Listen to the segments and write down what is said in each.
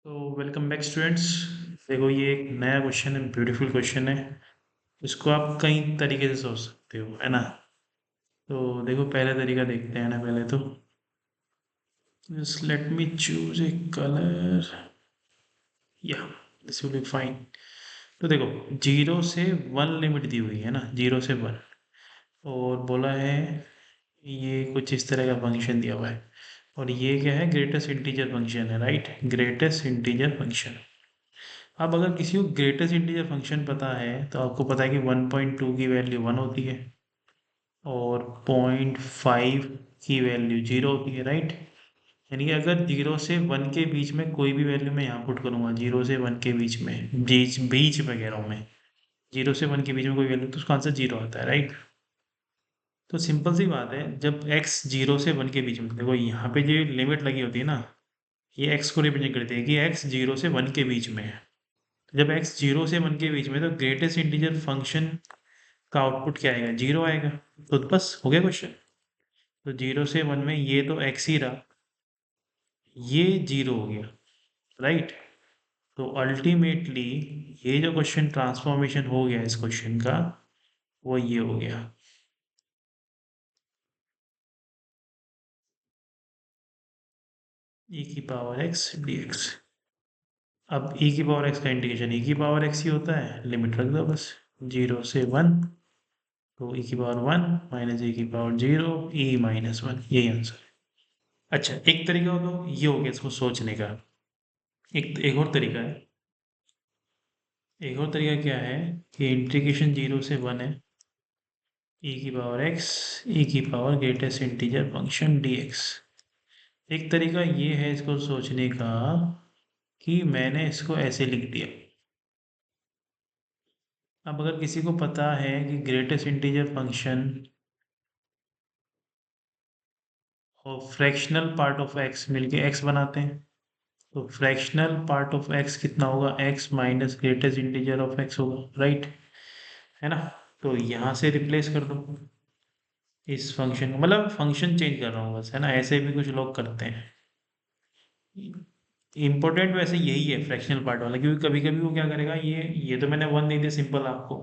तो welcome back students. देखो, ये एक नया क्वेश्चन है, ब्यूटीफुल क्वेश्चन है। इसको आप कई तरीके से सोच सकते हो, है ना। तो देखो, पहला तरीका देखते हैं ना। पहले तो just let me choose a colour. या दिस विल बी फाइन। तो देखो, 0 से 1 लिमिट दी हुई है ना, 0 से 1। और बोला है ये कुछ इस तरह का फंक्शन दिया हुआ है। और ये क्या है? ग्रेटेस्ट इंटीजर फंक्शन है, राइट। Greatest integer function. अब अगर किसी को ग्रेटेस्ट इंटीजर फंक्शन पता है तो आपको पता है कि 1.2 की वैल्यू 1 होती है और 0.5 की वैल्यू 0 होती है, राइट। यानी कि अगर 0 से 1 के बीच में कोई भी वैल्यू मैं यहाँ पुट करूँगा, 0 से 1 के बीच में, बीच बीच में कह रहा हूँ मैं, 0 से 1 के बीच में कोई वैल्यू, तो उसका आंसर 0 आता है, राइट। तो सिंपल सी बात है, जब x 0 से 1 के बीच में, देखो यहाँ पे जो लिमिट लगी होती है ना, ये x को रिप्रेजेंट करती है कि x 0 से 1 के बीच में है। जब x 0 से 1 के बीच में, तो ग्रेटेस्ट इंटीजर फंक्शन का आउटपुट क्या आएगा? 0 आएगा। तो बस हो गया क्वेश्चन। तो 0 से 1 में ये तो x ही रहा, ये 0 हो गया, राइट। तो अल्टीमेटली ये जो क्वेश्चन ट्रांसफॉर्मेशन हो गया इस क्वेश्चन का, वो ये हो गया। e की पावर x dx। अब e की पावर x का इंटीग्रेशन e की पावर x ही होता है, लिमिट रख दो बस। 0 से 1, तो e की पावर 1 माइनस e की पावर 0, e-1, यही आंसर है। अच्छा, एक तरीका हो तो ये हो गया इसको सोचने का। एक और तरीका है। एक और तरीका क्या है कि इंटीग्रेशन 0 से 1 है, e की पावर x, e की power greatest integer function dx। एक तरीका ये है इसको सोचने का कि मैंने इसको ऐसे लिख दिया। अब अगर किसी को पता है कि ग्रेटेस्ट इंटीजर फंक्शन और फ्रैक्शनल पार्ट ऑफ x मिलके x बनाते हैं, तो फ्रैक्शनल पार्ट ऑफ x कितना होगा? x minus greatest integer of x होगा, राइट, है ना। तो यहाँ से रिप्लेस कर दो इस फंक्शन को, मतलब फंक्शन चेंज कर रहा हूँ बस, है ना। ऐसे भी कुछ लोग करते हैं। इम्पोर्टेंट वैसे यही है फ्रैक्शनल पार्ट वाला, क्योंकि कभी कभी वो क्या करेगा, ये तो मैंने 1 दे दिया सिंपल आपको,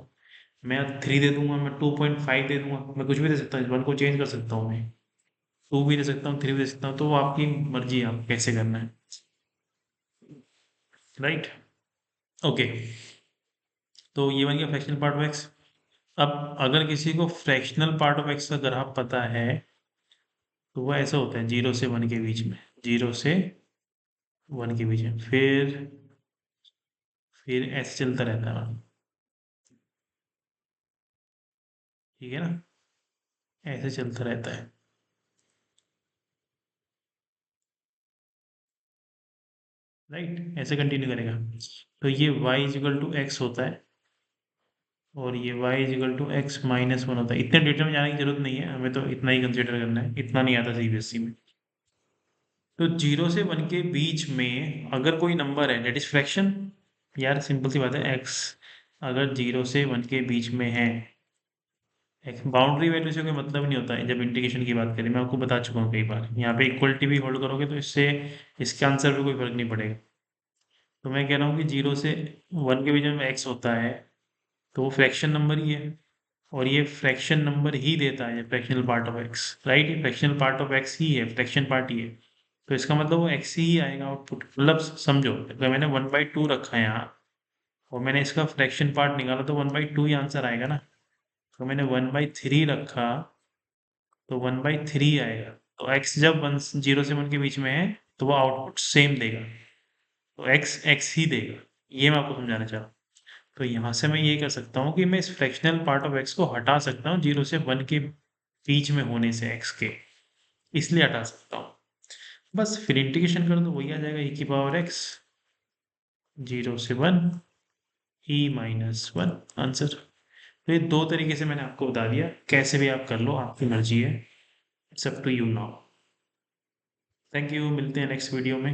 मैं 3 दे दूंगा, मैं 2.5 दे दूंगा, मैं कुछ भी दे सकता हूँ, इस 1 को चेंज कर सकता हूँ मैं, 2 भी दे सकता हूँ, 3 भी दे सकता हूँ, तो वो आपकी मर्जी है, आप कैसे करना है, राइट। ओके, तो ये बन गया फ्रैक्शनल पार्ट ऑफ एक्स। अब अगर किसी को फ्रैक्शनल पार्ट ऑफ एक्स का ग्राफ पता है, तो वो ऐसा होता है 0 से 1 के बीच में, 0 से 1 के बीच में, फिर ऐसे चलता रहता है, ठीक है ना, ऐसे चलता रहता है, राइट, ऐसे कंटिन्यू करेगा। तो ये y इजिकल टू एक्स होता है और ये y इजिकल टू x-1 होता है। इतने डिटेल में जाने की जरूरत नहीं है, हमें तो इतना ही कंसिडर करना है, इतना नहीं आता सीबीएसई में। तो 0 से 1 के बीच में अगर कोई नंबर है, डेट इज फ्रैक्शन, यार सिंपल सी बात है, x अगर 0 से 1 के बीच में है, बाउंड्री वैल्यू से कोई मतलब नहीं होता है जब इंटीग्रेशन की बात करें, मैं आपको बता चुका हूँ कई बार। यहाँ पे इक्वलिटी भी होल्ड करोगे तो इससे इसके आंसर पे कोई फर्क नहीं पड़ेगा। तो मैं कह रहा हूँ कि 0 से 1 के बीच में एक्स होता है, तो वो फ्रैक्शन नंबर ही है, और ये फ्रैक्शन नंबर ही देता है fractional part of X, right. Fractional part of X ही है, फ्रैक्शन पार्ट ही है, तो इसका मतलब वो एक्स ही आएगा आउटपुट। मतलब समझो, अगर मैंने 1/2 रखा है यहाँ और मैंने इसका फ्रैक्शन पार्ट निकाला, तो 1/2 ही आंसर आएगा ना। तो मैंने 1/3 रखा, तो 1/3 आएगा। तो x जब 0 से 1 के बीच में है, तो वो आउटपुट सेम देगा, तो x x ही देगा। ये मैं आपको समझाना चाह रहा हूँ। तो यहाँ से मैं ये कर सकता हूँ कि मैं इस फ्रैक्शनल पार्ट ऑफ x को हटा सकता हूँ 0 से 1 के बीच में होने से, x के, इसलिए हटा सकता हूँ। बस फिर इंटीग्रेशन कर दो, वही आ जाएगा e की पावर x 0 से 1 e-1 आंसर। तो ये दो तरीके से मैंने आपको बता दिया, कैसे भी आप कर लो, आपकी मर्जी है, it's up to you now. Thank you, मिलते हैं नेक्स्ट वीडियो में।